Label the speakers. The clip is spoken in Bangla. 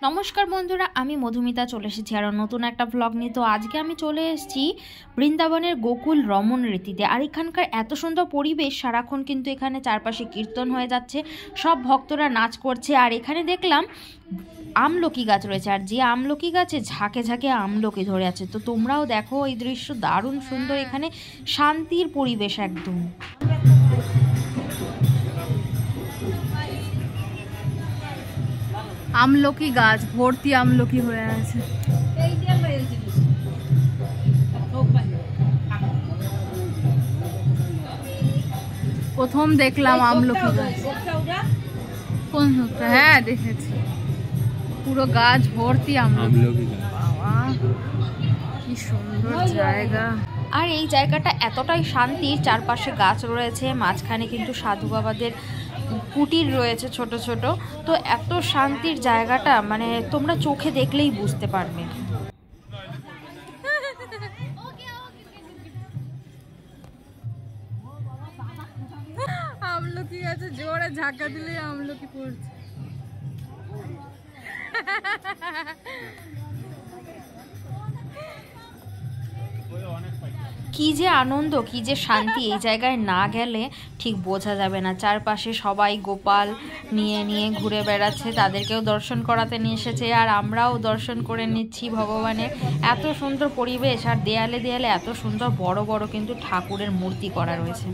Speaker 1: নমস্কার বন্ধুরা, আমি মধুমিতা চলে এসেছি আর নতুন একটা ব্লগ নিয়ে। তো আজকে আমি চলে এসেছি বৃন্দাবনের গোকুল রমন রীতিতে। আর এখানকার এত সুন্দর পরিবেশ, সারাক্ষণ কিন্তু এখানে চারপাশে কীর্তন হয়ে যাচ্ছে, সব ভক্তরা নাচ করছে। আর এখানে দেখলাম আমলকি গাছ রয়েছে, আর যে আমলকি গাছে ঝাঁকে ঝাঁকে আমলকি ধরে আছে। তো তোমরাও দেখো এই দৃশ্য, দারুণ সুন্দর, এখানে শান্তির পরিবেশ একদম।
Speaker 2: আমলকি গাছ ভর্তি আমলকি হয়ে আছে। প্রথম দেখলাম আমলকি গাছ। কোন সপ্তাহ? হ্যাঁ দেখেছি, পুরো গাছ ভর্তি আমলকি। বাবা কি সুন্দর জায়গা।
Speaker 1: আর এই জায়গাটা এতটাই শান্তির, চারপাশে গাছ রয়েছে, মাঝখানে কিন্তু সাধু বাবাদের কুটির রয়েছে ছোট ছোট। তো এত শান্তির জায়গাটা, মানে তোমরা চোখে দেখলেই বুঝতে পারবে।
Speaker 2: আমলকি গাছে জোরে ঝাঁকা দিলে আমলকি পড়ছে।
Speaker 1: কি যে আনন্দ, কি যে শান্তি, এই জায়গায় না গেলে ঠিক বোঝা যাবে না। চারপাশে সবাই গোপাল নিয়ে নিয়ে ঘুরে বেড়াচ্ছে, তাদেরকেও দর্শন করাতে নিয়ে এসেছে, আর আমরাও দর্শন করে নিচ্ছি ভগবানের। এত সুন্দর পরিবেশ, আর দেয়ালে দেয়ালে এত সুন্দর বড় বড় কিন্তু ঠাকুরের মূর্তি করা রয়েছে।